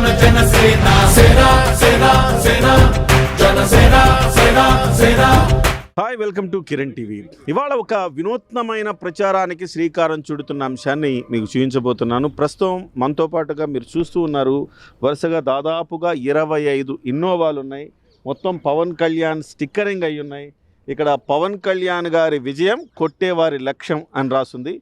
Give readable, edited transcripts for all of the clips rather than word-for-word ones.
జనసేన సేన సేన సేన జనసేన సేన సేన. Hi, welcome to Kiran TV. ఇవాళ ఒక వినూత్నమైన ప్రచారానికి శ్రీకారం చుడుతున్న అంశాన్ని మీకు చూపించబోతున్నాను. ప్రస్తుతం మనతో పాటుగా మీరు చూస్తూ ఉన్నారు, వరుసగా దాదాపుగా 25 ఇన్నోవాలు ఉన్నాయి. మొత్తం పవన్ కళ్యాణ్ స్టిక్కరింగ్ అయి ఉన్నాయి. ఇక్కడ పవన్ కళ్యాణ్ గారి విజయం కొట్టేవారి లక్ష్యం అని రాస్తుంది.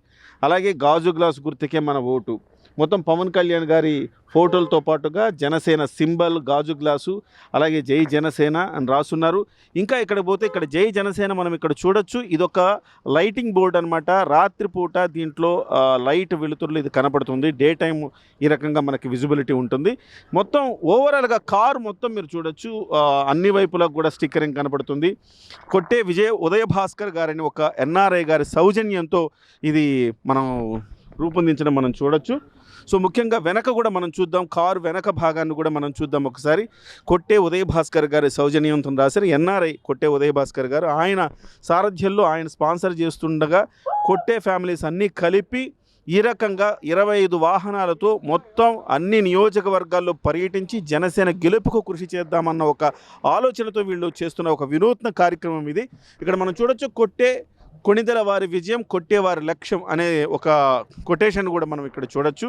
అలాగే గాజు గ్లాసు గుర్తుకే మన ఓటు. మొత్తం పవన్ కళ్యాణ్ గారి ఫోటోలతో పాటుగా జనసేన సింబల్, గాజు గ్లాసు, అలాగే జై జనసేన అని రాస్తున్నారు. ఇంకా ఇక్కడ పోతే ఇక్కడ జై జనసేన మనం ఇక్కడ చూడొచ్చు. ఇదొక లైటింగ్ బోర్డ్ అనమాట. రాత్రిపూట దీంట్లో లైట్ వెలుతురులు ఇది కనపడుతుంది. డే టైం ఈ రకంగా మనకి విజిబిలిటీ ఉంటుంది. మొత్తం ఓవరాల్గా కారు మొత్తం మీరు చూడొచ్చు. అన్ని వైపులకు కూడా స్టిక్కరింగ్ కనపడుతుంది. కొట్టే ఉదయ భాస్కర్ గారిని ఒక ఎన్ఆర్ఐ గారి సౌజన్యంతో ఇది మనం రూపొందించడం మనం చూడొచ్చు. సో ముఖ్యంగా వెనక కూడా మనం చూద్దాం, కారు వెనక భాగాన్ని కూడా మనం చూద్దాం ఒకసారి. కొట్టే ఉదయ భాస్కర్ గారి సౌజన్యంతో రాశారు. ఎన్ఆర్ఐ కొట్టే ఉదయ భాస్కర్ గారు, ఆయన సారథ్యంలో ఆయన స్పాన్సర్ చేస్తుండగా కొట్టే ఫ్యామిలీస్ అన్నీ కలిపి ఈ రకంగా 25 వాహనాలతో మొత్తం అన్ని నియోజకవర్గాల్లో పర్యటించి జనసేన గెలుపుకు కృషి చేద్దామన్న ఒక ఆలోచనతో వీళ్ళు చేస్తున్న ఒక వినూత్న కార్యక్రమం ఇది. ఇక్కడ మనం చూడొచ్చు, కొణిదెల వారి విజయం కొట్టేవారి లక్ష్యం అనే ఒక కొటేషన్ కూడా మనం ఇక్కడ చూడొచ్చు.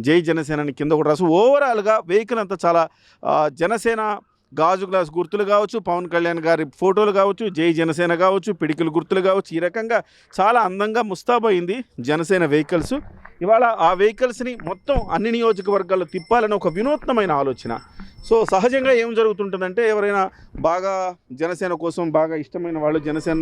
జై జనసేనని కింద కూడా రాసు. ఓవరాల్గా వెహికల్ అంతా చాలా జనసేన గాజు గ్లాస్ గుర్తులు కావచ్చు, పవన్ కళ్యాణ్ గారి ఫోటోలు కావచ్చు, జై జనసేన కావచ్చు, పిడికిలు గుర్తులు కావచ్చు, ఈ రకంగా చాలా అందంగా ముస్తాబైంది జనసేన వెహికల్స్. ఇవాళ ఆ వెహికల్స్ని మొత్తం అన్ని నియోజకవర్గాల్లో తిప్పాలని ఒక వినూత్నమైన ఆలోచన. సో సహజంగా ఏం జరుగుతుంటుందంటే, ఎవరైనా బాగా జనసేన కోసం బాగా ఇష్టమైన వాళ్ళు, జనసేన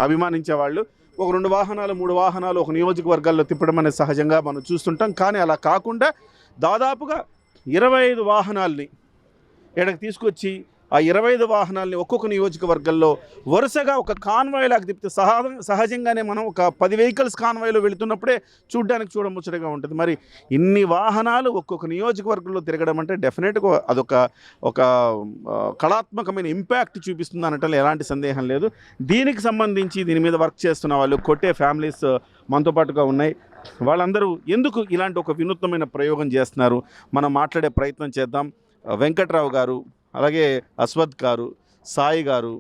అభిమానించే వాళ్ళు ఒక 2 వాహనాలు 3 వాహనాలు ఒక నియోజకవర్గాల్లో తిప్పడం అనేది సహజంగా మనం చూస్తుంటాం. కానీ అలా కాకుండా దాదాపుగా 25 వాహనాల్ని ఇక్కడికి తీసుకొచ్చి ఆ 25 వాహనాలని ఒక్కొక్క నియోజకవర్గంలో వరుసగా ఒక కాన్వాయ్ లాగా తిప్పితే సహజంగానే మనం ఒక 10 వెహికల్స్ కాన్వాయ్లో వెళుతున్నప్పుడే చూడడానికి చూడముచ్చటగా ఉంటుంది. మరి ఇన్ని వాహనాలు ఒక్కొక్క నియోజకవర్గంలో తిరగడం అంటే డెఫినెట్గా అదొక కళాత్మకమైన ఇంపాక్ట్ చూపిస్తుంది అనటంలో ఎలాంటి సందేహం లేదు. దీనికి సంబంధించి దీని మీద వర్క్ చేస్తున్న వాళ్ళు కొట్టే ఫ్యామిలీస్ మనతో పాటుగా ఉన్నాయి. వాళ్ళందరూ ఎందుకు ఇలాంటి ఒక వినూత్నమైన ప్రయోగం చేస్తున్నారు, మనం మాట్లాడే ప్రయత్నం చేద్దాం. వెంకట్రావు గారు, అలాగే అశ్వథ్ గారు, సాయి గారు,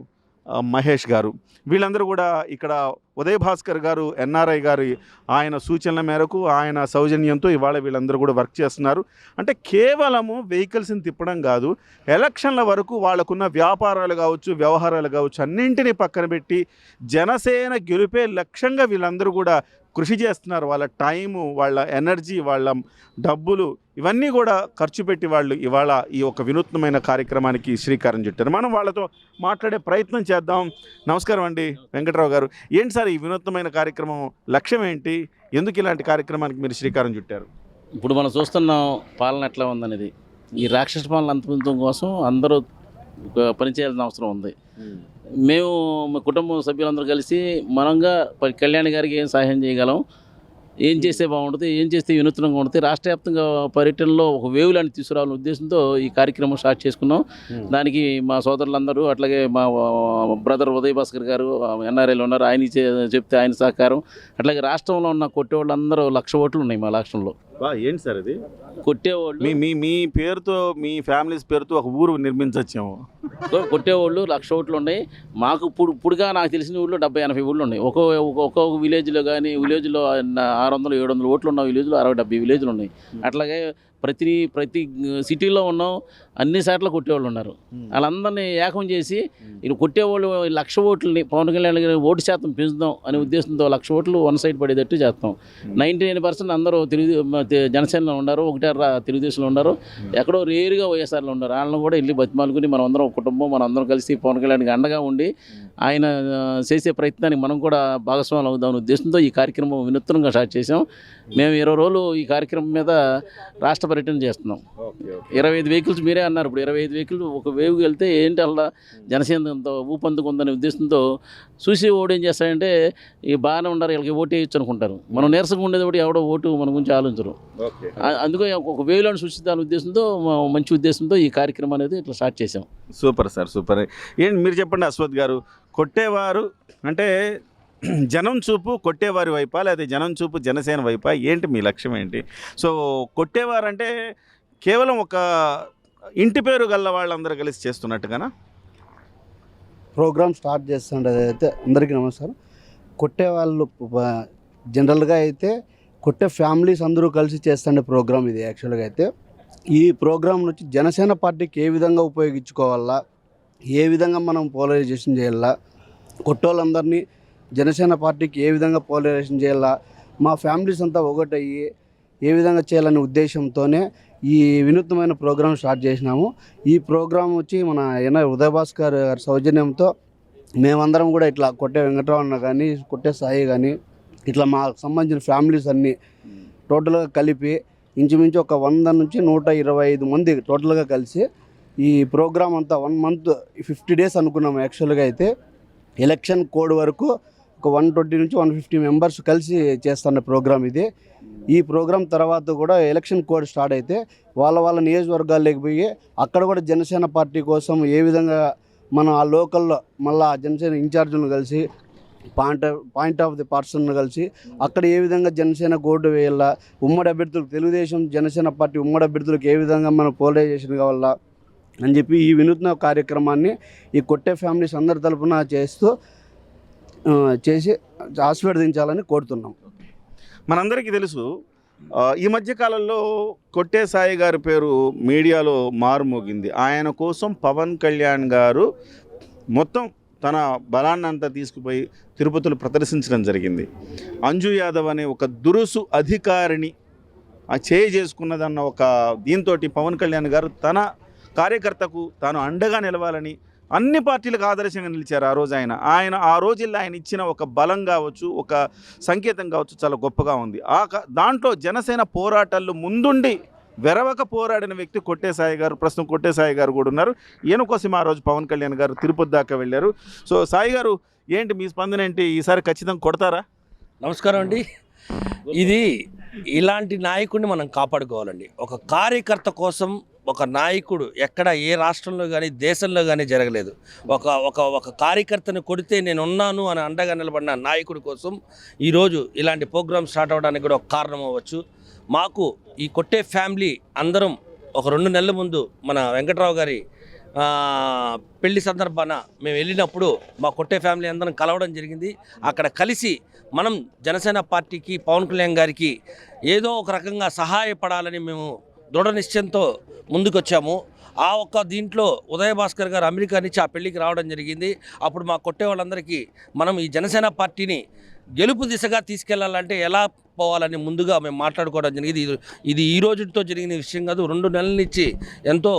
మహేష్ గారు, వీళ్ళందరూ కూడా ఇక్కడ ఉదయ భాస్కర్ గారు ఎన్ఆర్ఐ గారి ఆయన సూచనల మేరకు ఆయన సౌజన్యంతో ఇవాళ వీళ్ళందరూ కూడా వర్క్ చేస్తున్నారు. అంటే కేవలము వెహికల్స్ని తిప్పడం కాదు, ఎలక్షన్ల వరకు వాళ్ళకున్న వ్యాపారాలు కావచ్చు, వ్యవహారాలు కావచ్చు, అన్నింటినీ పక్కన పెట్టి జనసేన గెలిపే లక్ష్యంగా వీళ్ళందరూ కూడా కృషి చేస్తున్నారు. వాళ్ళ టైము, వాళ్ళ ఎనర్జీ, వాళ్ళ డబ్బులు ఇవన్నీ కూడా ఖర్చు పెట్టి వాళ్ళు ఇవాళ ఈ ఒక వినూత్నమైన కార్యక్రమానికి శ్రీకారం చుట్టారు. మనం వాళ్ళతో మాట్లాడే ప్రయత్నం చేద్దాం. నమస్కారం అండి వెంకట్రావు గారు. ఏంటి సార్ ఈ వినూత్నమైన కార్యక్రమం లక్ష్యం ఏంటి? ఎందుకు ఇలాంటి కార్యక్రమానికి మీరు శ్రీకారం చుట్టారు? ఇప్పుడు మనం చూస్తున్నాం పాలన ఎట్లా ఉందనేది. ఈ రాక్షస పాలన అంతమొందడం కోసం అందరూ పనిచేయాల్సిన అవసరం ఉంది. మేము మా కుటుంబ సభ్యులందరూ కలిసి మనంగా కళ్యాణ్ గారికి ఏం సహాయం చేయగలం, ఏం చేస్తే బాగుంటుంది, ఏం చేస్తే వినూత్నంగా ఉంటుంది, రాష్ట్ర వ్యాప్తంగా పర్యటనలో ఒక వేవ్ లాంటి తీసుకురావాలనే ఉద్దేశంతో ఈ కార్యక్రమం స్టార్ట్ చేసుకున్నాం. దానికి మా సోదరులందరూ, అట్లాగే మా బ్రదర్ ఉదయ్ భాస్కర్ గారు ఎన్ఆర్ఐలో ఉన్నారు, ఆయన చెప్తే ఆయన సహకారం, అట్లాగే రాష్ట్రంలో ఉన్న కొట్టేవాళ్ళందరూ 1,00,000 ఓట్లు ఉన్నాయి మా రాష్ట్రంలో. ఏంటి సార్ ఇది? కొట్టేవాళ్ళు మీ పేరుతో, మీ ఫ్యామిలీస్ పేరుతో ఒక ఊరు నిర్మించచ్చాము. కొట్టేవాళ్ళు 1,00,000 ఓట్లు ఉన్నాయి మాకు. ఇప్పుడుగా నాకు తెలిసిన ఊళ్ళో 70-80 ఊళ్ళు ఉన్నాయి. ఒక్కొక్క విలేజ్లో కానీ విలేజ్లో 600-700 ఓట్లు ఉన్న విలేజ్లో 60-70 విలేజ్లు ఉన్నాయి. అట్లాగే ప్రతి సిటీలో ఉన్నాం, అన్ని సార్లు కొట్టేవాళ్ళు ఉన్నారు. వాళ్ళందరినీ ఏకం చేసి ఇది కొట్టేవాళ్ళు 1,00,000 ఓట్లని పవన్ కళ్యాణ్ గారి ఓటు శాతం పెంచుదాం అనే ఉద్దేశంతో 1,00,000 ఓట్లు వన్ సైడ్ పడేటట్టు చేస్తాం. 99% అందరూ జనసేనలో ఉన్నారు, 1 తెలుగుదేశంలో ఉన్నారు, ఎక్కడో రేరుగా వైఎస్ఆర్లో ఉన్నారు. వాళ్ళని కూడా వెళ్ళి బతిమాలుకుని మనం అందరం కుటుంబం, మనం అందరం కలిసి పవన్ కళ్యాణ్కి అండగా ఉండి ఆయన చేసే ప్రయత్నానికి మనం కూడా భాగస్వాములు అవుదామనే ఉద్దేశంతో ఈ కార్యక్రమం వినూత్నంగా స్టార్ట్ చేసాం. మేము 20 రోజులు ఈ కార్యక్రమం మీద రాష్ట్ర పర్యటన చేస్తున్నాం. 25 వెహికల్స్ మీరే అన్నారు. ఇప్పుడు 25 వెహికల్ ఒక వేవ్కి వెళ్తే ఏంటి అలా జనసేన ఊపందుకుందనే ఉద్దేశంతో చూసి ఓటు ఏం చేస్తాడంటే, ఈ బాగానే ఉన్నారు వీళ్ళకి ఓటు వేయచ్చు అనుకుంటారు. మనం నీరసంగా ఉండేది ఒకటి ఎవడో ఓటు మన గురించి ఆలోచించరు. అందుకే ఒక వేవ్లను సృష్టించాలనే ఉద్దేశంతో, మంచి ఉద్దేశంతో ఈ కార్యక్రమం అనేది ఇట్లా స్టార్ట్ చేసాం. Super sir, super. ఏంటి మీరు చెప్పండి అశ్వథ్ గారు, కొట్టేవారు అంటే జనం చూపు కొట్టేవారి వైపా, లేదా జనం చూపు జనసేన వైపా, ఏంటి మీ లక్ష్యం ఏంటి? సో కొట్టేవారంటే కేవలం ఒక ఇంటి పేరు గల్ల వాళ్ళందరూ కలిసి చేస్తున్నట్టుగానా? ప్రోగ్రామ్ స్టార్ట్ చేస్తుండేది అయితే అందరికీ నమస్కారం. కొట్టే వాళ్ళు జనరల్గా అయితే కొట్టే ఫ్యామిలీస్ అందరూ కలిసి చేస్తుండే ప్రోగ్రామ్ ఇది. యాక్చువల్గా అయితే ఈ ప్రోగ్రామ్ నుంచి జనసేన పార్టీకి ఏ విధంగా ఉపయోగించుకోవాలా, ఏ విధంగా మనం పోలరైజేషన్ చేయాలా, కొట్టోళ్ళందరినీ జనసేన పార్టీకి ఏ విధంగా పోలరైజేషన్ చేయాలా, మా ఫ్యామిలీస్ అంతా ఒకటయ్యి ఏ విధంగా చేయాలనే ఉద్దేశంతోనే ఈ వినూత్నమైన ప్రోగ్రాం స్టార్ట్ చేసినాము. ఈ ప్రోగ్రాం వచ్చి మన ఉదయ్ భాస్కర్ గారి సౌజన్యంతో మేమందరం కూడా ఇట్లా కొట్టే వెంకటరావు అన్న కానీ, కొట్టే సాయి కానీ, ఇట్లా మాకు సంబంధించిన ఫ్యామిలీస్ అన్నీ టోటల్గా కలిపి ఇంచుమించు ఒక 100 నుంచి 125 మంది టోటల్గా కలిసి ఈ ప్రోగ్రామ్ అంతా 1 month 50 days అనుకున్నాము. యాక్చువల్గా అయితే ఎలక్షన్ కోడ్ వరకు ఒక 120 నుంచి 150 మెంబర్స్ కలిసి చేస్తున్న ప్రోగ్రామ్ ఇది. ఈ ప్రోగ్రాం తర్వాత కూడా ఎలక్షన్ కోడ్ స్టార్ట్ అయితే వాళ్ళ నియోజకవర్గాల్లోకి పోయి అక్కడ కూడా జనసేన పార్టీ కోసం ఏ విధంగా మనం ఆ లోకల్లో మళ్ళీ జనసేన ఇన్ఛార్జీలను కలిసి పాయింట్ ఆఫ్ ది పర్సన్ కలిసి అక్కడ ఏ విధంగా జనసేన ఓటు వేయాలా, ఉమ్మడి అభ్యర్థులకు తెలుగుదేశం జనసేన పార్టీ ఉమ్మడి అభ్యర్థులకు ఏ విధంగా మనం పోలరైజేషన్ కావాలా అని చెప్పి ఈ వినూత్న కార్యక్రమాన్ని ఈ కొట్టే ఫ్యామిలీస్ అందరి తరపున చేసి ఆశీర్వదించాలని కోరుతున్నాం. మనందరికీ తెలుసు, ఈ మధ్య కాలంలో కొట్టే సాయి గారి పేరు మీడియాలో మారుమోగింది. ఆయన కోసం పవన్ కళ్యాణ్ గారు మొత్తం తన బలాన్నంతా తీసుకుపోయి తిరుపతిలో ప్రదర్శించడం జరిగింది. అంజు యాదవ్ అనే ఒక దురుసు అధికారిని చేసుకున్నదన్న ఒక దీంతో పవన్ కళ్యాణ్ గారు తన కార్యకర్తకు తాను అండగా నిలవాలని అన్ని పార్టీలకు ఆదర్శంగా నిలిచారు. ఆ రోజు ఆయన ఆ రోజుల్లో ఆయన ఇచ్చిన ఒక బలం కావచ్చు, ఒక సంకేతం కావచ్చు, చాలా గొప్పగా ఉంది. దాంట్లో జనసేన పోరాటాల్లో ముందుండి వెరవక పోరాడిన వ్యక్తి కొట్టే సాయి గారు. ప్రస్తుతం కొట్టే సాయి గారు కూడా ఉన్నారు. ఈయన కోసం ఆ రోజు పవన్ కళ్యాణ్ గారు తిరుపతి దాకా వెళ్ళారు. సో సాయి గారు, ఏంటి మీ స్పందన ఏంటి? ఈసారి ఖచ్చితంగా కొడతారా? నమస్కారం అండి. ఇది ఇలాంటి నాయకుడిని మనం కాపాడుకోవాలండి. ఒక కార్యకర్త కోసం ఒక నాయకుడు ఎక్కడ ఏ రాష్ట్రంలో కానీ దేశంలో కానీ జరగలేదు. ఒక కార్యకర్తను కొడితే నేను ఉన్నాను అని అండగా నిలబడిన నాయకుడి కోసం ఈరోజు ఇలాంటి ప్రోగ్రామ్ స్టార్ట్ అవ్వడానికి కూడా ఒక కారణం అవ్వచ్చు. మాకు ఈ కొట్టే ఫ్యామిలీ అందరం ఒక 2 నెలల ముందు మన వెంకటరావు గారి పెళ్లి సందర్భాన మేము వెళ్ళినప్పుడు మా కొట్టే ఫ్యామిలీ అందరం కలవడం జరిగింది. అక్కడ కలిసి మనం జనసేన పార్టీకి పవన్ కళ్యాణ్ గారికి ఏదో ఒక రకంగా సహాయపడాలని మేము దృఢ నిశ్చయంతో ముందుకొచ్చాము. ఆ ఒక్క దీంట్లో ఉదయ్ భాస్కర్ గారు అమెరికా నుంచి ఆ పెళ్లికి రావడం జరిగింది. అప్పుడు మా కొట్టే వాళ్ళందరికీ మనం ఈ జనసేన పార్టీని గెలుపు దిశగా తీసుకెళ్లాలంటే ఎలా పోవాలని ముందుగా మేము మాట్లాడుకోవడం జరిగింది. ఇది ఈ రోజుతో జరిగిన విషయం కాదు. 2 నెలల నుంచి ఎంతో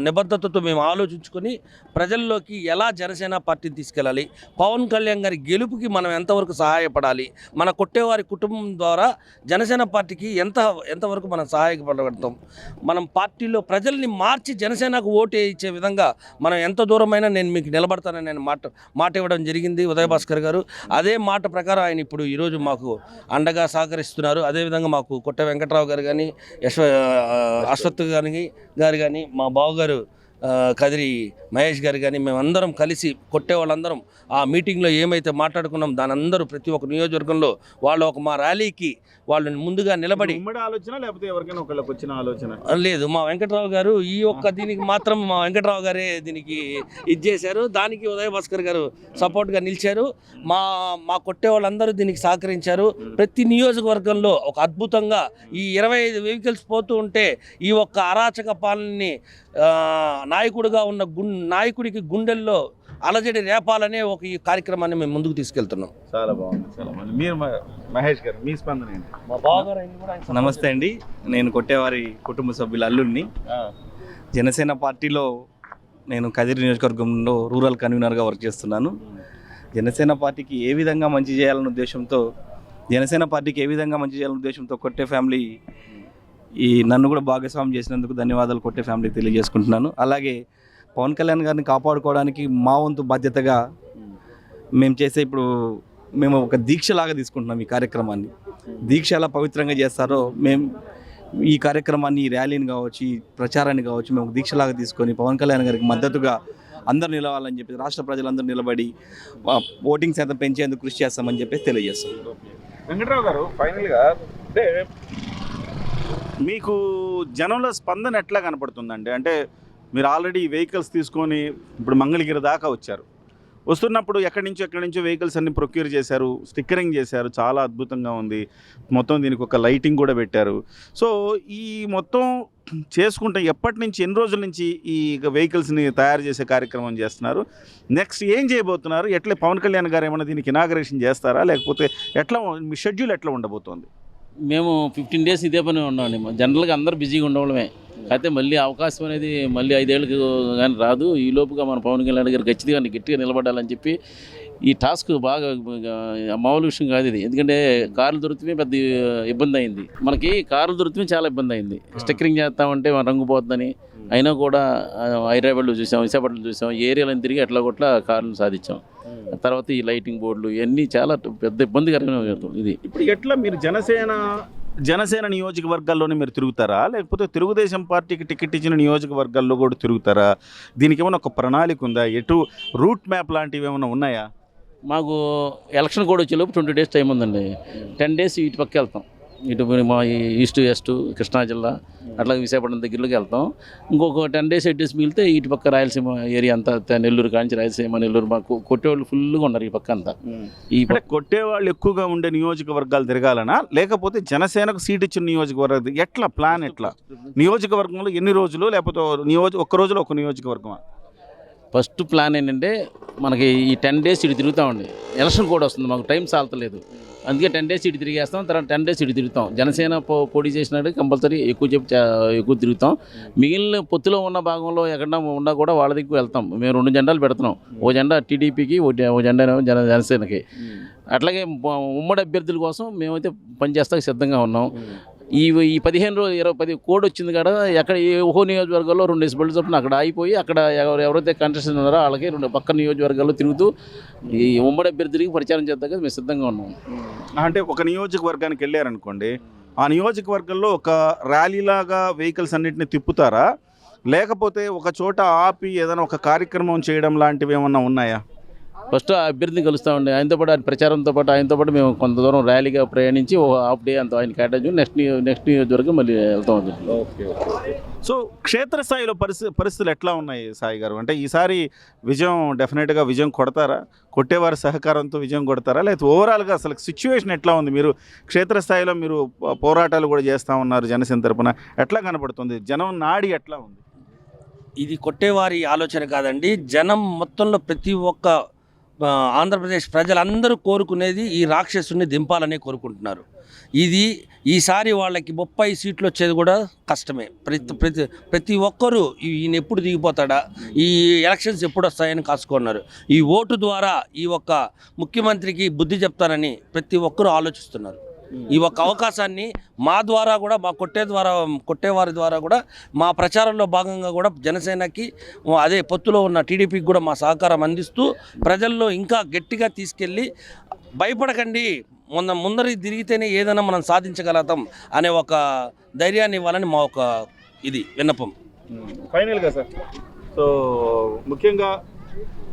నిబద్ధతతో మేము ఆలోచించుకొని ప్రజల్లోకి ఎలా జనసేన పార్టీని తీసుకెళ్ళాలి, పవన్ కళ్యాణ్ గారి గెలుపుకి మనం ఎంతవరకు సహాయపడాలి, మన కొట్టేవారి కుటుంబం ద్వారా జనసేన పార్టీకి ఎంతవరకు మనం సహాయపడగలుగుతాం, మనం పార్టీలో ప్రజల్ని మార్చి జనసేనకు ఓటు ఇచ్చే విధంగా మనం ఎంత దూరమైనా నేను మీకు నిలబడతానని నేను మాట ఇవ్వడం జరిగింది ఉదయ్ భాస్కర్ గారు. అదే మాట ప్రకారం ఆయన ఇప్పుడు ఈరోజు మాకు అండగా సహకరిస్తున్నారు. అదేవిధంగా మాకు కొట్ట వెంకటరావు గారు కానీ, అశ్వత్ గారు కానీ, మా బావగారు కదిరి మహేష్ గారు కానీ మేమందరం కలిసి కొట్టే వాళ్ళందరం ఆ మీటింగ్లో ఏమైతే మాట్లాడుకున్నాం దాని అందరూ ప్రతి ఒక్క నియోజకవర్గంలో వాళ్ళు ఒక మా ర్యాలీకి వాళ్ళు ముందుగా నిలబడి ఆలోచన లేకపోతే ఎవరికైనా ఒకళ్ళకి వచ్చిన ఆలోచన లేదు, మా వెంకటరావు గారు ఈ ఒక్క దీనికి మాత్రం మా వెంకటరావు గారే దీనికి ఇది చేశారు. దానికి ఉదయ్ భాస్కర్ గారు సపోర్ట్గా నిలిచారు. మా కొట్టే వాళ్ళందరూ దీనికి సహకరించారు. ప్రతి నియోజకవర్గంలో ఒక అద్భుతంగా ఈ 25 వెహికల్స్ పోతూ ఉంటే ఈ ఒక్క అరాచక పాలనని నాయకుడిగా ఉన్న నాయకుడికి గుండెల్లో అలజడి రేపాలనే ఒక ఈ కార్యక్రమాన్ని మేము ముందుకు తీసుకెళ్తున్నాం. చాలా బాగుంది, చాలా బాగుంది. మీరు మహేష్ గారు, మీ స్పందన ఏంటి? మా బావగారు నమస్తే అండి, నేను కొట్టేవారి కుటుంబ సభ్యుల అల్లుడిని. జనసేన పార్టీలో నేను కదిరి నియోజకవర్గంలో రూరల్ కన్వీనర్గా వర్క్ చేస్తున్నాను. జనసేన పార్టీకి ఏ విధంగా మంచి చేయాలనే ఉద్దేశంతో కొట్టే ఫ్యామిలీ నన్ను కూడా భాగస్వామ్యం చేసినందుకు ధన్యవాదాలు కొట్టే ఫ్యామిలీకి తెలియజేసుకుంటున్నాను. అలాగే పవన్ కళ్యాణ్ గారిని కాపాడుకోవడానికి మా వంతు బాధ్యతగా మేము ఒక దీక్షలాగా తీసుకుంటున్నాం ఈ కార్యక్రమాన్ని. దీక్ష ఎలా పవిత్రంగా చేస్తారో మేము ఈ కార్యక్రమాన్ని, ఈ ర్యాలీని కావచ్చు, ఈ ప్రచారాన్ని కావచ్చు, మేము దీక్షలాగా తీసుకొని పవన్ కళ్యాణ్ గారికి మద్దతుగా అందరూ నిలవాలని చెప్పి రాష్ట్ర ప్రజలందరూ నిలబడి ఓటింగ్ శాతం పెంచేందుకు కృషి చేస్తామని చెప్పేసి తెలియజేస్తాం. వెంకటరావు గారు, ఫైనల్గా అంటే మీకు జనంలో స్పందన ఎట్లా కనపడుతుందండి? అంటే మీరు ఆల్రెడీ వెహికల్స్ తీసుకొని ఇప్పుడు మంగళగిరి దాకా వచ్చారు. వస్తున్నప్పుడు ఎక్కడి నుంచో వెహికల్స్ అన్ని ప్రొక్యూర్ చేశారు, స్టిక్కరింగ్ చేశారు, చాలా అద్భుతంగా ఉంది. మొత్తం దీనికి ఒక లైటింగ్ కూడా పెట్టారు. సో ఈ మొత్తం చేసుకుంటే ఎప్పటి నుంచి, ఎన్ని రోజుల నుంచి ఈ వెహికల్స్ని తయారు చేసే కార్యక్రమం చేస్తున్నారు? నెక్స్ట్ ఏం చేయబోతున్నారు? ఎట్లా పవన్ కళ్యాణ్ గారు ఏమైనా దీనికి ఇనాగరేషన్ చేస్తారా, లేకపోతే ఎట్లా మీ షెడ్యూల్ ఎట్లా ఉండబోతోంది? మేము 15 days ఇదే పని ఉన్నామండి. జనరల్గా అందరూ బిజీగా ఉండవడమే. అయితే మళ్ళీ అవకాశం అనేది మళ్ళీ 5 ఏళ్ళకి కానీ రాదు. ఈ లోపుగా మన పవన్ కళ్యాణ్ గారు గట్టిగా నిలబడాలని చెప్పి ఈ టాస్క్ బాగా మామూలు విషయం కాదు ఇది. ఎందుకంటే కార్లు దొరికితే పెద్ద ఇబ్బంది అయింది. మనకి కార్లు దొరికితే చాలా ఇబ్బంది అయింది. స్టిక్కరింగ్ చేస్తామంటే మన రంగు పోతుందని అయినా కూడా హైదరాబాద్లో చూసాం, విశాఖపట్నంలో చూసాం, ఏరియాలను తిరిగి ఎట్లా కొట్లా కార్లను సాధించాం. తర్వాత ఈ లైటింగ్ బోర్డులు ఇవన్నీ చాలా పెద్ద ఇబ్బందికరమైన ఇది. ఇప్పుడు ఎట్లా మీరు జనసేన నియోజకవర్గాల్లోనే మీరు తిరుగుతారా, లేకపోతే తెలుగుదేశం పార్టీకి టికెట్ ఇచ్చిన నియోజకవర్గాల్లో కూడా తిరుగుతారా? దీనికి ఏమైనా ఒక ప్రణాళిక ఉందా? ఎటు రూట్ మ్యాప్ లాంటివి ఏమైనా ఉన్నాయా? మాకు ఎలక్షన్ కూడా వచ్చేలోపు 20 days టైం ఉందండి. 10 days ఇటు పక్క వెళ్తాం. ఇటు మా ఈస్ట్ వెస్ట్ కృష్ణా జిల్లా అట్లాగే విశాఖపట్నం దగ్గరలోకి వెళ్తాం. ఇంకొక 10 days 8 days మిగిలితే ఇటు పక్క రాయలసీమ ఏరియా అంతా, నెల్లూరు కాంచి రాయలసీమ, నెల్లూరు మాకు కొట్టేవాళ్ళు ఫుల్గా ఉన్నారు ఈ పక్క అంతా. ఈ కొట్టేవాళ్ళు ఎక్కువగా ఉండే నియోజకవర్గాలు తిరగాలనా, లేకపోతే జనసేనకు సీట్ ఇచ్చిన నియోజకవర్గం ఎట్లా ప్లాన్? ఎట్లా నియోజకవర్గంలో ఎన్ని రోజులు, లేకపోతే ఒక్క రోజులో ఒక నియోజకవర్గమా? ఫస్ట్ ప్లాన్ ఏంటంటే మనకి ఈ 10 days ఇటు తిరుగుతామండి. ఎలక్షన్ కూడా వస్తుంది, మాకు టైం సాల్తలేదు. అందుకే 10 days ఇటు తిరిగేస్తాం, తర్వాత 10 days ఇటు తిరుగుతాం. జనసేన పోటీ చేసినట్టు కంపల్సరీ ఎక్కువ తిరుగుతాం. మిగిలిన పొత్తులో ఉన్న భాగంలో ఎక్కడన్నా ఉన్నా కూడా వాళ్ళ దగ్గర వెళ్తాం. మేము 2 జెండాలు పెడుతున్నాం. ఓ జెండా టీడీపీకి, ఓ జెండా జనసేనకి. అట్లాగే ఉమ్మడి అభ్యర్థుల కోసం మేమైతే పనిచేస్తానికి సిద్ధంగా ఉన్నాం. ఈ 15 రోజులు 10 కోడ్ వచ్చింది కదా, ఎక్కడ ఓహో నియోజకవర్గాల్లో 2 డెసిబెల్స్ చొప్పున అక్కడ అయిపోయి, అక్కడ ఎవరైతే కంటెస్టెంట్ ఉన్నారో వాళ్ళకి 2 పక్క నియోజకవర్గాల్లో తిరుగుతూ ఈ ఉమ్మడి అభ్యర్థులకి ప్రచారం చేద్దాం మేము సిద్ధంగా ఉన్నాం. అంటే ఒక నియోజకవర్గానికి వెళ్ళారనుకోండి, ఆ నియోజకవర్గంలో ఒక ర్యాలీలాగా వెహికల్స్ అన్నింటినీ తిప్పుతారా, లేకపోతే ఒక చోట ఆపి ఏదైనా ఒక కార్యక్రమం చేయడం లాంటివి ఏమన్నా ఉన్నాయా? ఫస్ట్ ఆ అభ్యర్థిని కలుస్తామండి. ఆయనతో పాటు ఆయన ప్రచారంతో పాటు ఆయనతో పాటు మేము కొంత దూరం ర్యాలీగా ప్రయాణించి ఒక హాఫ్ డే అంత ఆయన కేటాయించి నెక్స్ట్ నియోజకవర్గం మళ్ళీ వెళ్తాం. సో క్షేత్రస్థాయిలో పరిస్థితులు ఎట్లా ఉన్నాయి సాయి గారు? అంటే ఈసారి డెఫినెట్గా విజయం కొడతారా? కొట్టేవారి సహకారంతో విజయం కొడతారా? లేకపోతే ఓవరాల్గా అసలు సిచ్యువేషన్ ఎట్లా ఉంది? మీరు క్షేత్రస్థాయిలో మీరు పోరాటాలు కూడా చేస్తూ ఉన్నారు జనసేన తరపున, ఎట్లా కనపడుతుంది? జనం నాడి ఎట్లా ఉంది? ఇది కొట్టేవారి ఆలోచన కాదండి. జనం మొత్తంలో ప్రతి ఒక్క ఆంధ్రప్రదేశ్ ప్రజలందరూ కోరుకునేది ఈ రాక్షసుని దింపాలనే కోరుకుంటున్నారు. ఇది ఈసారి వాళ్ళకి 30 సీట్లు వచ్చేది కూడా కష్టమే. ప్రతి ఒక్కరూ ఈయన ఎప్పుడు దిగిపోతాడా, ఈ ఎలక్షన్స్ ఎప్పుడు వస్తాయని కాసుకున్నారు. ఈ ఓటు ద్వారా ఈ ఒక్క ముఖ్యమంత్రికి బుద్ధి చెప్తానని ప్రతి ఒక్కరూ ఆలోచిస్తున్నారు. ఈ ఒక్క అవకాశాన్ని మా ద్వారా కూడా, మా కొట్టేవారి ద్వారా కూడా, మా ప్రచారంలో భాగంగా కూడా జనసేనకి, అదే పొత్తులో ఉన్న టీడీపీకి కూడా మా సహకారం అందిస్తూ ప్రజల్లో ఇంకా గట్టిగా తీసుకెళ్ళి, భయపడకండి, ముందరి తిరిగితేనే ఏదైనా మనం సాధించగలుగుతాం అనే ఒక ధైర్యాన్ని ఇవ్వాలని మా ఒక విన్నపం. ఫైనల్గా సార్, సో ముఖ్యంగా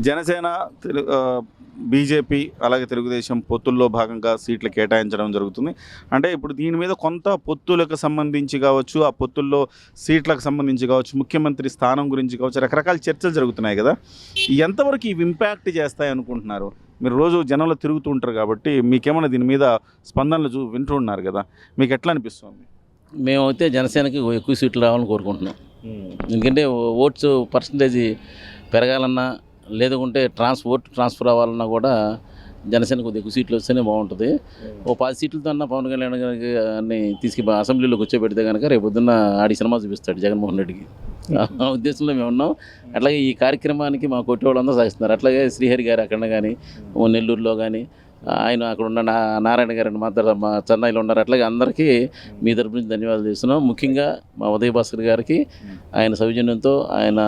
జనసేన, బీజేపీ అలాగే తెలుగుదేశం పొత్తుల్లో భాగంగా సీట్లు కేటాయించడం జరుగుతుంది. అంటే ఇప్పుడు దీని మీద కొంత పొత్తులకు సంబంధించి కావచ్చు, ఆ పొత్తుల్లో సీట్లకు సంబంధించి కావచ్చు, ముఖ్యమంత్రి స్థానం గురించి కావచ్చు, రకరకాల చర్చలు జరుగుతున్నాయి కదా. ఎంతవరకు ఇవి ఇంపాక్ట్ చేస్తాయి అనుకుంటున్నారు? మీరు రోజు జనంలో తిరుగుతూ ఉంటారు కాబట్టి మీకేమైనా దీని మీద స్పందనలు వింటూ ఉన్నారు కదా, మీకు ఎట్లా అనిపిస్తుంది? మేమైతే జనసేనకి ఎక్కువ సీట్లు రావాలని కోరుకుంటున్నాం. ఎందుకంటే ఓట్స్ పర్సంటేజ్ పెరగాలన్నా, లేదంటే ట్రాన్స్ఫర్ అవ్వాలన్నా కూడా జనసేన కొద్దిగా ఎక్కువ సీట్లు వస్తేనే బాగుంటుంది. ఓ 10 సీట్లతో అన్న పవన్ కళ్యాణ్ గారికి అన్ని అసెంబ్లీలో కూర్చోబెడితే కనుక రేపు పొద్దున్న ఆడి సినిమా చూపిస్తాడు జగన్మోహన్ రెడ్డికి. ఆ ఉద్దేశంలో మేము ఉన్నాం. అట్లాగే ఈ కార్యక్రమానికి మా కొట్టి వాళ్ళందరూ సాగిస్తున్నారు. అట్లాగే శ్రీహరి గారు అక్కడ కానీ, నెల్లూరులో కానీ, ఆయన అక్కడ ఉన్న నారాయణ గారిని మా చెన్నైలో ఉన్నారు. అట్లాగే అందరికీ మీ తరపు నుంచి ధన్యవాదాలు చేస్తున్నాం. ముఖ్యంగా మా ఉదయ భాస్కర్ గారికి ఆయన సౌజన్యంతో, ఆయన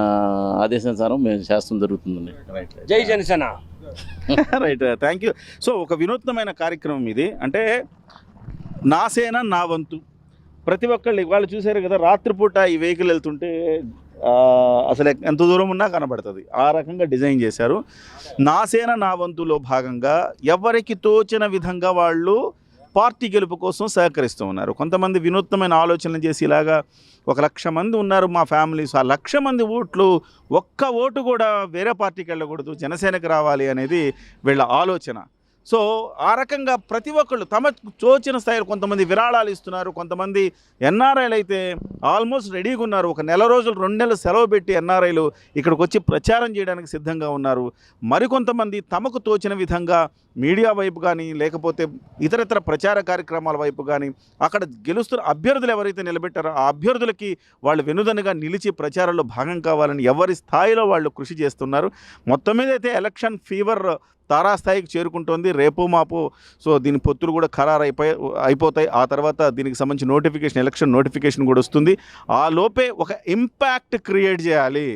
ఆదేశానుసారం మేము చేస్తాం జరుగుతుందండి. జై Janasena. Right, thank you. So ఒక వినూత్నమైన కార్యక్రమం ఇది. అంటే నా సేన నా వంతు. ప్రతి ఒక్కళ్ళు వాళ్ళు చూశారు కదా, రాత్రిపూట ఈ వెహికల్ వెళ్తుంటే అసలు ఎంత దూరం ఉన్నా కనబడుతుంది. ఆ రకంగా డిజైన్ చేశారు. నా సేన నా వంతులో భాగంగా ఎవరికి తోచిన విధంగా వాళ్ళు పార్టీ గెలుపు కోసం సహకరిస్తూ ఉన్నారు. కొంతమంది వినూత్నమైన ఆలోచనలు చేసి ఇలాగా 1,00,000 మంది ఉన్నారు మా ఫ్యామిలీస్, ఆ 1,00,000 మంది ఓట్లు ఒక్క ఓటు కూడా వేరే పార్టీకి వెళ్ళకూడదు, జనసేనకు రావాలి అనేది వీళ్ళ ఆలోచన. సో ఆ రకంగా ప్రతి ఒక్కళ్ళు తమ తోచిన స్థాయిలో కొంతమంది విరాళాలు ఇస్తున్నారు. కొంతమంది ఎన్ఆర్ఐలు అయితే ఆల్మోస్ట్ రెడీగా ఉన్నారు. 1 నెల రోజులు 2 నెలలు సెలవు పెట్టి ఎన్ఆర్ఐలు ఇక్కడికి వచ్చి ప్రచారం చేయడానికి సిద్ధంగా ఉన్నారు. మరికొంతమంది తమకు తోచిన విధంగా మీడియా వైపు కానీ లేకపోతే ఇతరత్ర ప్రచార కార్యక్రమాల వైపు కానీ అక్కడ గెలుస్తున్న అభ్యర్థులు ఎవరైతే నిలబెట్టారో ఆ అభ్యర్థులకి వాళ్ళు వెనుదనుగా నిలిచి ప్రచారంలో భాగం కావాలని ఎవరి స్థాయిలో వాళ్ళు కృషి చేస్తున్నారు. మొత్తం మీద అయితే ఎలక్షన్ ఫీవర్ తారాస్థాయికి చేరుకుంటోంది. రేపు మాపు సో దీని పొత్తులు కూడా ఖరారు అయిపోతాయి. ఆ తర్వాత దీనికి సంబంధించి నోటిఫికేషన్, ఎలక్షన్ నోటిఫికేషన్ కూడా వస్తుంది. ఆ లోపే ఒక ఇంపాక్ట్ క్రియేట్ చేయాలి.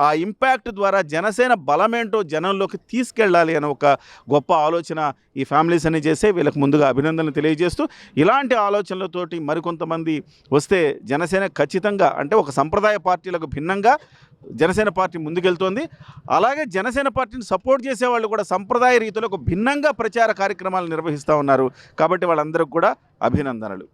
ఆ ఇంపాక్ట్ ద్వారా జనసేన బలమేంటో జనంలోకి తీసుకెళ్ళాలి అనే ఒక గొప్ప ఆలోచన ఈ ఫ్యామిలీస్ అన్ని చేసే వీళ్ళకి ముందుగా అభినందనలు తెలియజేస్తూ, ఇలాంటి ఆలోచనలతోటి మరికొంతమంది వస్తే జనసేన ఖచ్చితంగా అంటే ఒక సంప్రదాయ పార్టీలకు భిన్నంగా జనసేన పార్టీ ముందుకెళ్తోంది. అలాగే జనసేన పార్టీని సపోర్ట్ చేసే వాళ్ళు కూడా సంప్రదాయ రీతిలో ఒక భిన్నంగా ప్రచార కార్యక్రమాలు నిర్వహిస్తూ ఉన్నారు. కాబట్టి వాళ్ళందరికీ కూడా అభినందనలు.